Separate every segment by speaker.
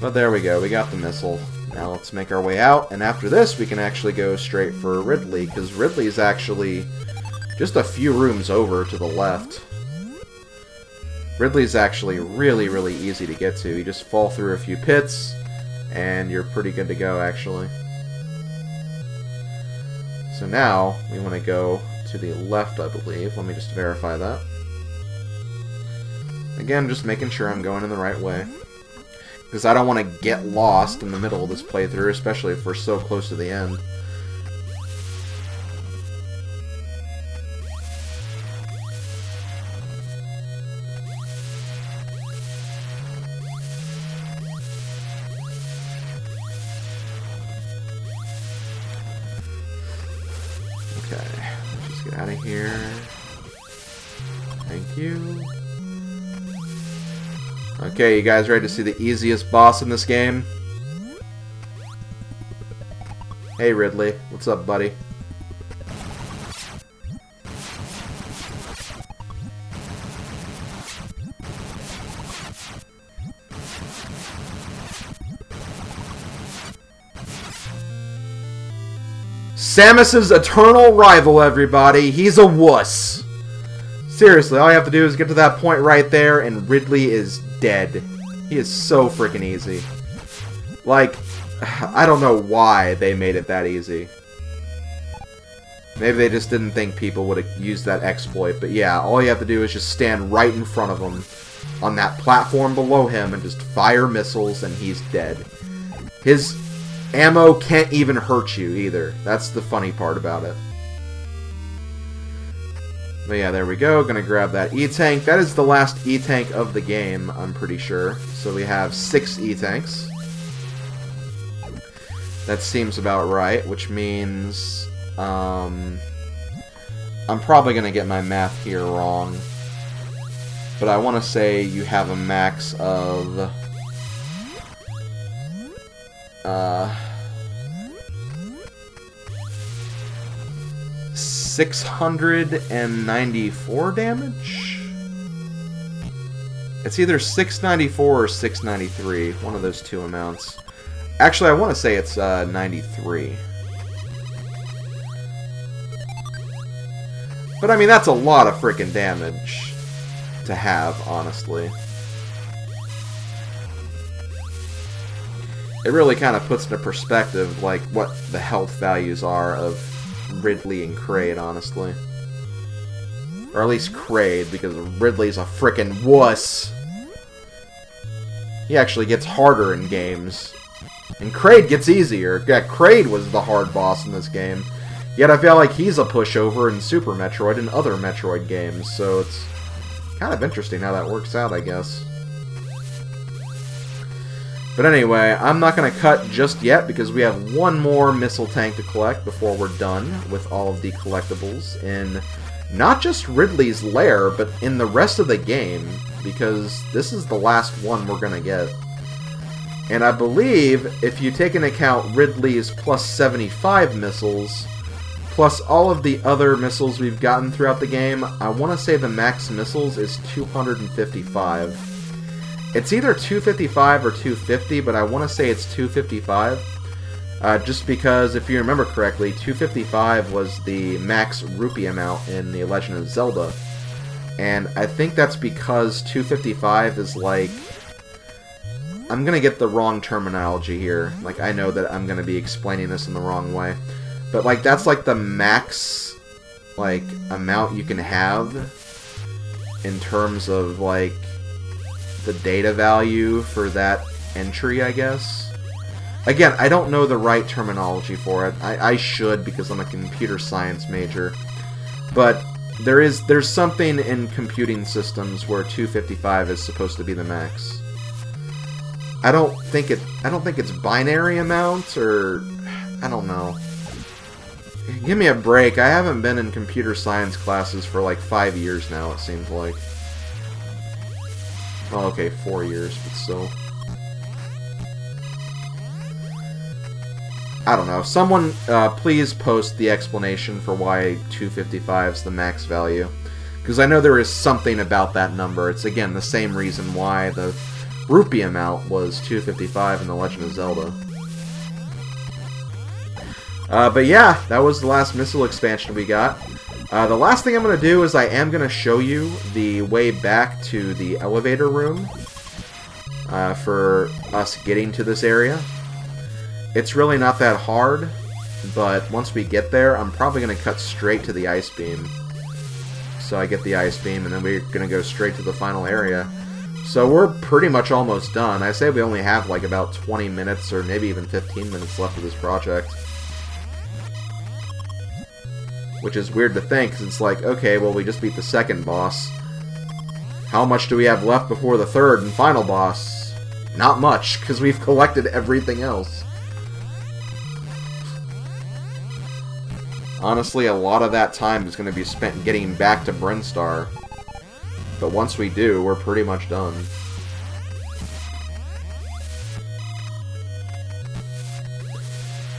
Speaker 1: But there we go, we got the missile. Now let's make our way out, and after this we can actually go straight for Ridley, because Ridley is actually just a few rooms over to the left. Ridley's actually really, really easy to get to. You just fall through a few pits, and you're pretty good to go, actually. So now, we want to go to the left, I believe. Let me just verify that. Again, just making sure I'm going in the right way. Because I don't want to get lost in the middle of this playthrough, especially if we're so close to the end. Okay, let's just get out of here. Thank you. Okay, you guys ready to see the easiest boss in this game? Hey Ridley, what's up, buddy? Samus's eternal rival, everybody. He's a wuss. Seriously, all you have to do is get to that point right there, and Ridley is dead. He is so freaking easy. Like, I don't know why they made it that easy. Maybe they just didn't think people would use that exploit, but yeah, all you have to do is just stand right in front of him on that platform below him and just fire missiles, and he's dead. His ammo can't even hurt you either. That's the funny part about it. But yeah, there we go. Gonna grab that E-Tank. That is the last E-Tank of the game, I'm pretty sure. So we have 6 E-Tanks. That seems about right, which means... I'm probably gonna get my math here wrong. But I want to say you have a max of... 694 damage? It's either 694 or 693, one of those two amounts. Actually, I want to say it's 93. But I mean, that's a lot of freaking damage to have, honestly. It really kind of puts into perspective, like, what the health values are of Ridley and Kraid, honestly. Or at least Kraid, because Ridley's a frickin' wuss. He actually gets harder in games. And Kraid gets easier. Yeah, Kraid was the hard boss in this game. Yet I feel like he's a pushover in Super Metroid and other Metroid games, so it's kind of interesting how that works out, I guess. But anyway, I'm not going to cut just yet because we have one more missile tank to collect before we're done with all of the collectibles in not just Ridley's lair, but in the rest of the game, because this is the last one we're going to get. And I believe if you take into account Ridley's plus 75 missiles, plus all of the other missiles we've gotten throughout the game, I want to say the max missiles is 255. It's either 255 or 250, but I want to say it's 255. Just because, if you remember correctly, 255 was the max rupee amount in The Legend of Zelda. And I think that's because 255 is like... I'm going to get the wrong terminology here. Like, I know that I'm going to be explaining this in the wrong way. But, like, that's like the max, like, amount you can have in terms of, like, the data value for that entry, I guess. Again, I don't know the right terminology for it. I should, because I'm a computer science major. But there's something in computing systems where 255 is supposed to be the max. I don't think it's binary amount, or I don't know. Give me a break. I haven't been in computer science classes for like 5 years now, it seems like. Oh, okay, 4 years, but still. I don't know. Someone, please post the explanation for why 255 is the max value. Because I know there is something about that number. It's, again, the same reason why the rupee amount was 255 in The Legend of Zelda. But yeah, that was the last missile expansion we got. The last thing I'm going to do is I am going to show you the way back to the elevator room for us getting to this area. It's really not that hard, but once we get there, I'm probably going to cut straight to the ice beam. So I get the ice beam, and then we're going to go straight to the final area. So we're pretty much almost done. I say we only have like about 20 minutes or maybe even 15 minutes left of this project. Which is weird to think, because it's like, okay, well, we just beat the second boss. How much do we have left before the third and final boss? Not much, because we've collected everything else. Honestly, a lot of that time is going to be spent getting back to Brinstar. But once we do, we're pretty much done.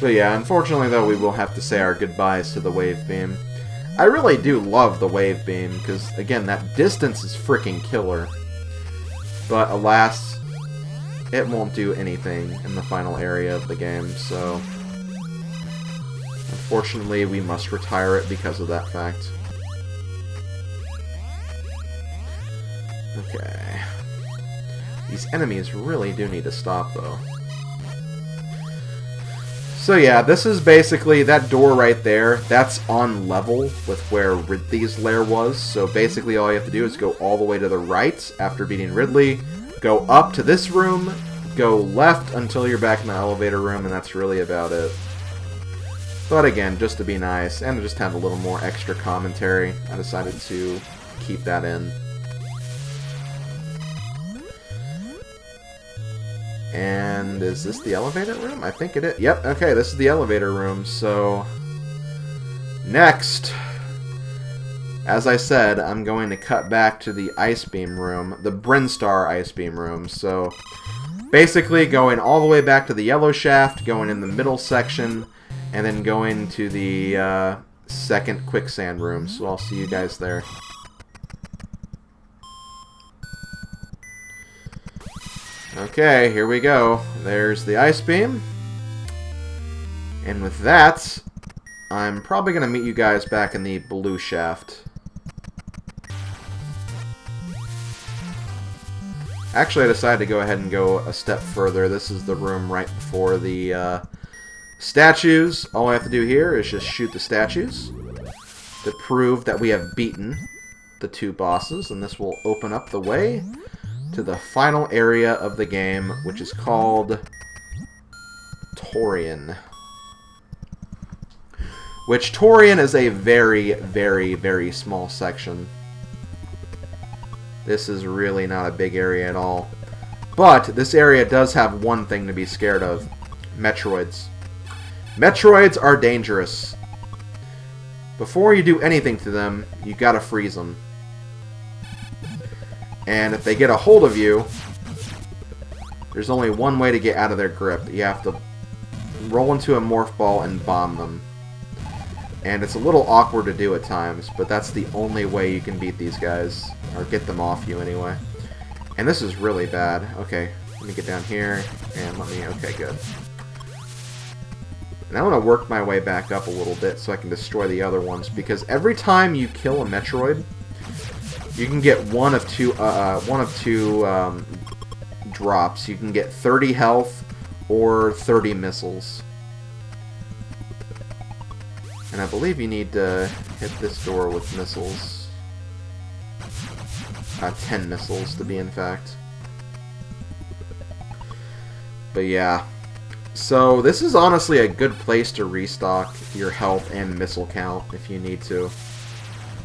Speaker 1: So yeah, unfortunately though, we will have to say our goodbyes to the Wave Beam. I really do love the Wave Beam, because again, that distance is freaking killer. But alas, it won't do anything in the final area of the game, so unfortunately we must retire it because of that fact. Okay. These enemies really do need to stop though. So yeah, this is basically, that door right there, that's on level with where Ridley's lair was. So basically all you have to do is go all the way to the right after beating Ridley, go up to this room, go left until you're back in the elevator room, and that's really about it. But again, just to be nice, and to just have a little more extra commentary, I decided to keep that in. And is this the elevator room? I think it is. Yep, okay, this is the elevator room. So, next, as I said, I'm going to cut back to the ice beam room, the Brinstar ice beam room. So, basically going all the way back to the yellow shaft, going in the middle section, and then going to the second quicksand room. So I'll see you guys there. Okay, here we go. There's the ice beam. And with that, I'm probably going to meet you guys back in the blue shaft. Actually, I decided to go ahead and go a step further. This is the room right before the statues. All I have to do here is just shoot the statues to prove that we have beaten the two bosses, and this will open up the way to the final area of the game, which is called Tourian. Which, Tourian is a very, very, very small section. This is really not a big area at all. But this area does have one thing to be scared of. Metroids. Metroids are dangerous. Before you do anything to them, you gotta freeze them. And if they get a hold of you, there's only one way to get out of their grip. You have to roll into a morph ball and bomb them. And it's a little awkward to do at times, but that's the only way you can beat these guys. Or get them off you anyway. And this is really bad. Okay, let me get down here, and let me... Okay, good. And I want to work my way back up a little bit so I can destroy the other ones, because every time you kill a Metroid, you can get one of two drops. You can get 30 health or 30 missiles. And I believe you need to hit this door with missiles. 10 missiles to be in fact. But yeah. So this is honestly a good place to restock your health and missile count if you need to.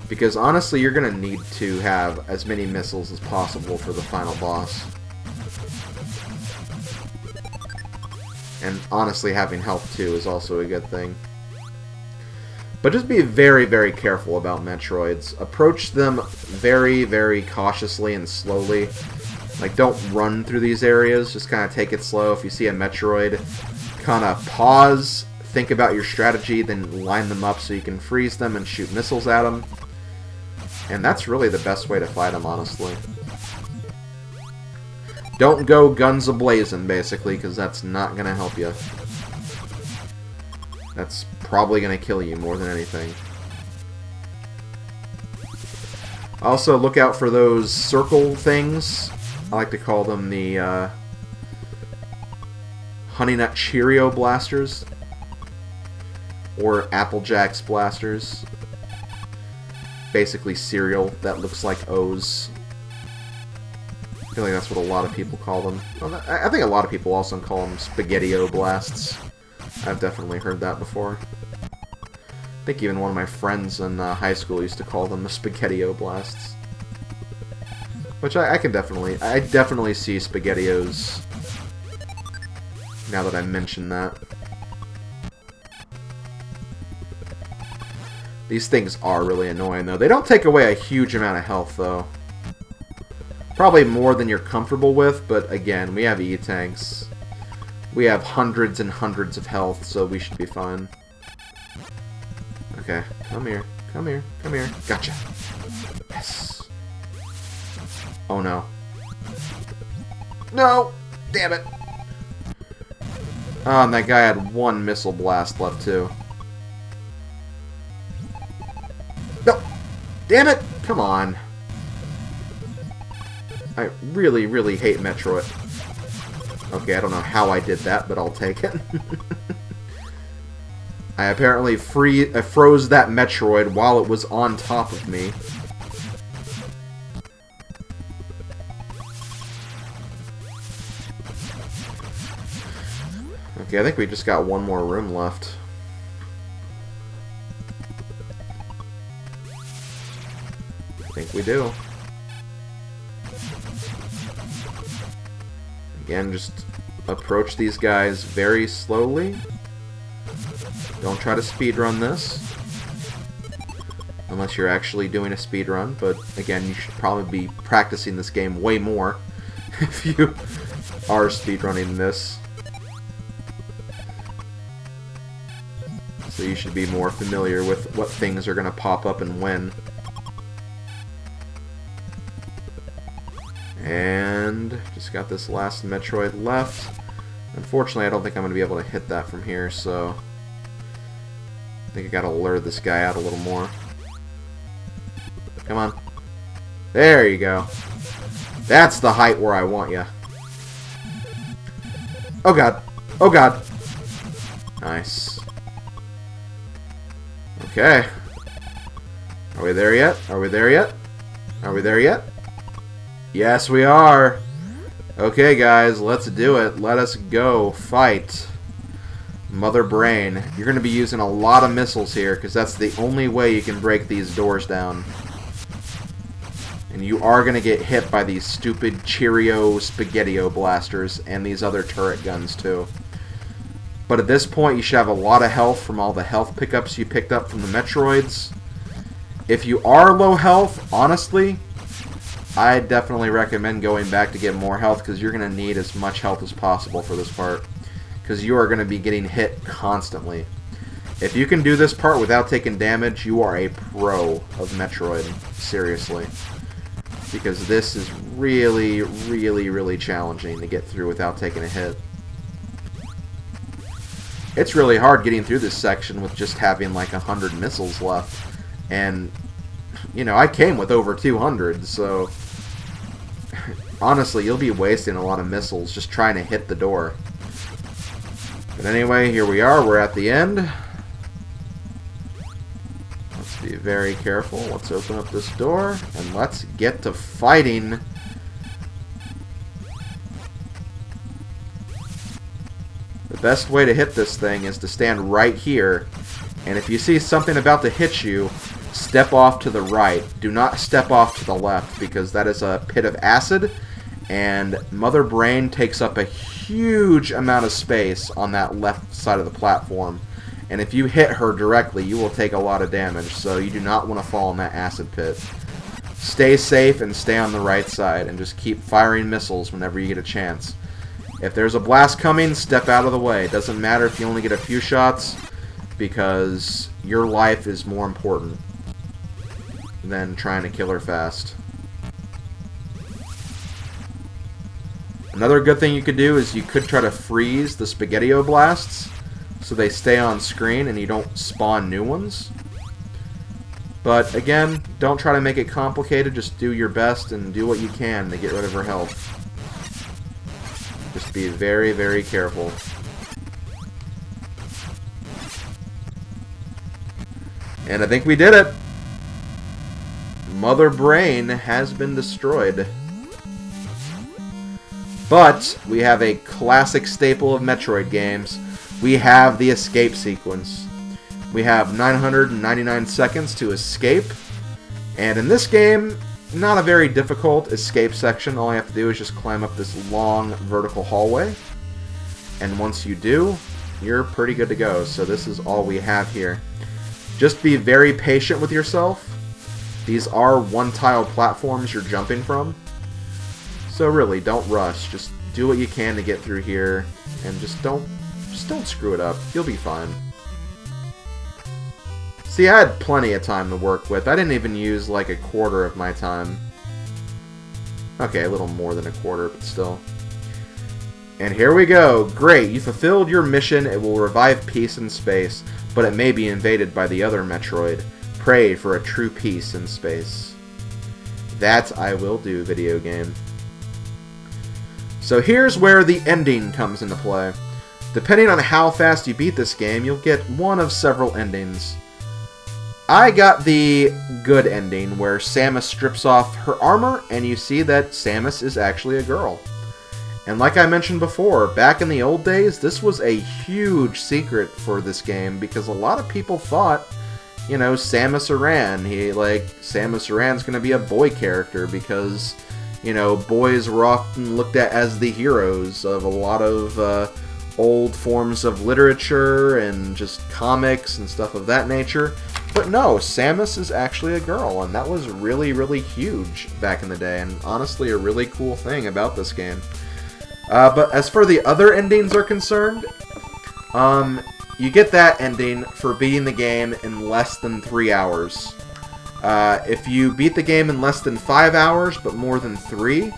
Speaker 1: Because honestly, you're going to need to have as many missiles as possible for the final boss. And honestly, having health too is also a good thing. But just be very, very careful about Metroids. Approach them very, very cautiously and slowly. Like, don't run through these areas. Just kind of take it slow. If you see a Metroid, kind of pause, think about your strategy, then line them up so you can freeze them and shoot missiles at them. And that's really the best way to fight them, honestly. Don't go guns a-blazing, basically, because that's not going to help you. That's probably going to kill you more than anything. Also, look out for those circle things. I like to call them the Honey Nut Cheerio blasters. Or Apple Jacks blasters. Basically cereal that looks like O's. I feel like that's what a lot of people call them. Well, I think a lot of people also call them Spaghetti-O blasts. I've definitely heard that before. I think even one of my friends in high school used to call them the Spaghetti-O blasts. Which I definitely see Spaghetti-Os now that I mention that. These things are really annoying, though. They don't take away a huge amount of health, though. Probably more than you're comfortable with, but again, we have E-tanks. We have hundreds and hundreds of health, so we should be fine. Okay, come here, come here, come here. Gotcha. Yes. Oh no. No! Damn it! Oh, and that guy had one missile blast left, too. No! Damn it! Come on. I really, really hate Metroid. Okay, I don't know how I did that, but I'll take it. I apparently froze that Metroid while it was on top of me. Okay, I think we just got one more room left. I think we do. Again, just approach these guys very slowly. Don't try to speedrun this. Unless you're actually doing a speedrun, but again, you should probably be practicing this game way more if you are speedrunning this. So you should be more familiar with what things are going to pop up and when. And just got this last Metroid left. Unfortunately, I don't think I'm going to be able to hit that from here, so I think I got to lure this guy out a little more. Come on. There you go. That's the height where I want you. Oh god. Oh god. Nice. Okay. Are we there yet? Are we there yet? Are we there yet? Yes, we are. Okay, guys, let's do it. Let us go fight Mother Brain. You're going to be using a lot of missiles here, because that's the only way you can break these doors down. And you are going to get hit by these stupid Cheerio Spaghetti-O blasters and these other turret guns, too. But at this point, you should have a lot of health from all the health pickups you picked up from the Metroids. If you are low health, honestly, I definitely recommend going back to get more health, because you're going to need as much health as possible for this part. Because you are going to be getting hit constantly. If you can do this part without taking damage, you are a pro of Metroid. Seriously. Because this is really, really, really challenging to get through without taking a hit. It's really hard getting through this section with just having like 100 missiles left. And, you know, I came with over 200, so honestly, you'll be wasting a lot of missiles just trying to hit the door. But anyway, here we are. We're at the end. Let's be very careful. Let's open up this door, and let's get to fighting. The best way to hit this thing is to stand right here, and if you see something about to hit you, step off to the right. Do not step off to the left, because that is a pit of acid, and Mother Brain takes up a huge amount of space on that left side of the platform. And if you hit her directly, you will take a lot of damage, so you do not want to fall in that acid pit. Stay safe and stay on the right side, and just keep firing missiles whenever you get a chance. If there's a blast coming, step out of the way. It doesn't matter if you only get a few shots, because your life is more important than trying to kill her fast. Another good thing you could do is you could try to freeze the Spaghetti-O blasts so they stay on screen and you don't spawn new ones. But again, don't try to make it complicated, just do your best and do what you can to get rid of her health. Just be very, very careful. And I think we did it! Mother Brain has been destroyed. But we have a classic staple of Metroid games. We have the escape sequence. We have 999 seconds to escape. And in this game, not a very difficult escape section. All you have to do is just climb up this long vertical hallway. And once you do, you're pretty good to go. So this is all we have here. Just be very patient with yourself. These are one-tiled platforms you're jumping from. So really, don't rush. Just do what you can to get through here, and just don't screw it up. You'll be fine. See, I had plenty of time to work with. I didn't even use like a quarter of my time. Okay, a little more than a quarter, but still. And here we go. Great, you fulfilled your mission. It will revive peace in space, but it may be invaded by the other Metroid. Pray for a true peace in space. That I will do, video game. So here's where the ending comes into play. Depending on how fast you beat this game, you'll get one of several endings. I got the good ending, where Samus strips off her armor, and you see that Samus is actually a girl. And like I mentioned before, back in the old days, this was a huge secret for this game, because a lot of people thought, you know, Samus Aran, Samus Aran's gonna be a boy character, because, you know, boys were often looked at as the heroes of a lot of old forms of literature and just comics and stuff of that nature. But no, Samus is actually a girl, and that was really, really huge back in the day, and honestly a really cool thing about this game. But as for the other endings are concerned, you get that ending for beating the game in less than 3 hours. If you beat the game in less than 5 hours, but more than 3,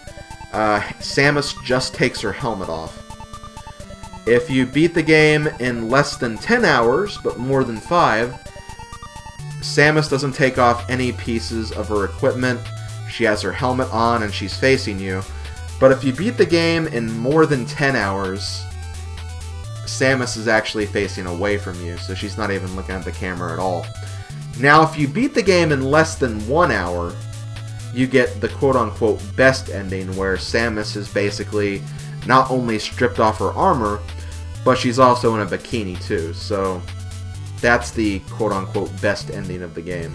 Speaker 1: Samus just takes her helmet off. If you beat the game in less than 10 hours, but more than 5, Samus doesn't take off any pieces of her equipment. She has her helmet on and she's facing you. But if you beat the game in more than 10 hours, Samus is actually facing away from you, so she's not even looking at the camera at all. Now, if you beat the game in less than 1 hour, you get the quote-unquote best ending, where Samus is basically not only stripped off her armor, but she's also in a bikini too, so that's the quote-unquote best ending of the game.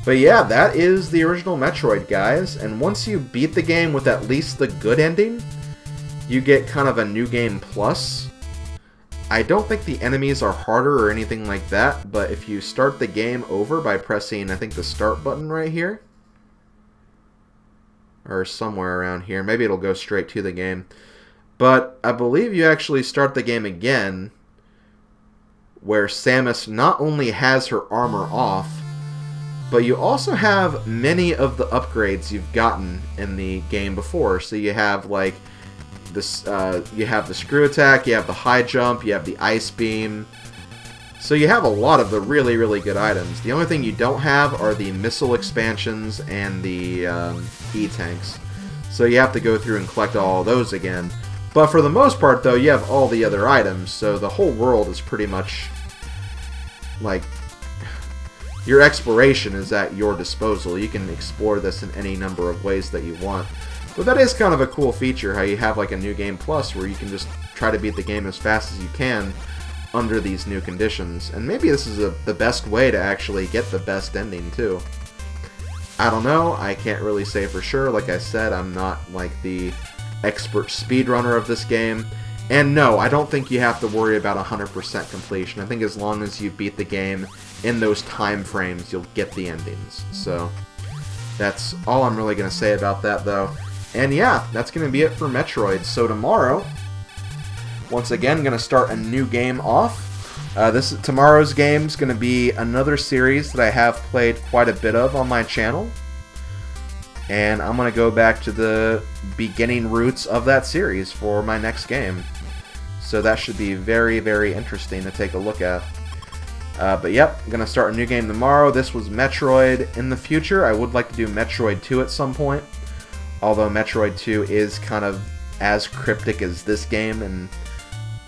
Speaker 1: But yeah, that is the original Metroid, guys, and once you beat the game with at least the good ending, you get kind of a New Game Plus. I don't think the enemies are harder or anything like that, but if you start the game over by pressing, I think, the start button right here, or somewhere around here, maybe it'll go straight to the game, but I believe you actually start the game again, where Samus not only has her armor off, but you also have many of the upgrades you've gotten in the game before. So you have like this, you have the screw attack, you have the high jump, you have the ice beam. So you have a lot of the really, really good items. The only thing you don't have are the missile expansions and the E-tanks. So you have to go through and collect all of those again. But for the most part, though, you have all the other items, so the whole world is pretty much, like, your exploration is at your disposal. You can explore this in any number of ways that you want. But that is kind of a cool feature, how you have like a New Game Plus, where you can just try to beat the game as fast as you can under these new conditions. And maybe this is the best way to actually get the best ending, too. I don't know, I can't really say for sure. Like I said, I'm not like the expert speedrunner of this game. And no, I don't think you have to worry about 100% completion. I think as long as you beat the game in those time frames, you'll get the endings. So that's all I'm really going to say about that, though. And yeah, that's going to be it for Metroid. So tomorrow, once again, going to start a new game off. Tomorrow's game is going to be another series that I have played quite a bit of on my channel. and I'm going to go back to the beginning roots of that series for my next game. So that should be very, very interesting to take a look at. But yep, I'm going to start a new game tomorrow. This was Metroid. In the future, I would like to do Metroid 2 at some point. Although Metroid 2 is kind of as cryptic as this game, and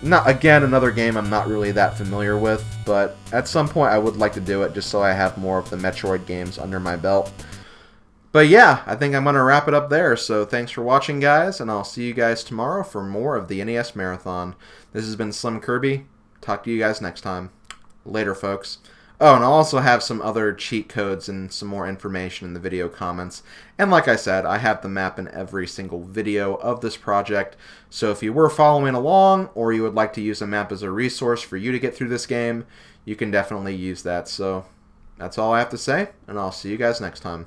Speaker 1: not, again, another game I'm not really that familiar with, but at some point I would like to do it just so I have more of the Metroid games under my belt. But yeah, I think I'm going to wrap it up there, so thanks for watching, guys, and I'll see you guys tomorrow for more of the NES Marathon. This has been Slim Kirby. Talk to you guys next time. Later, folks. Oh, and I'll also have some other cheat codes and some more information in the video comments. And like I said, I have the map in every single video of this project. So if you were following along, or you would like to use a map as a resource for you to get through this game, you can definitely use that. So that's all I have to say, and I'll see you guys next time.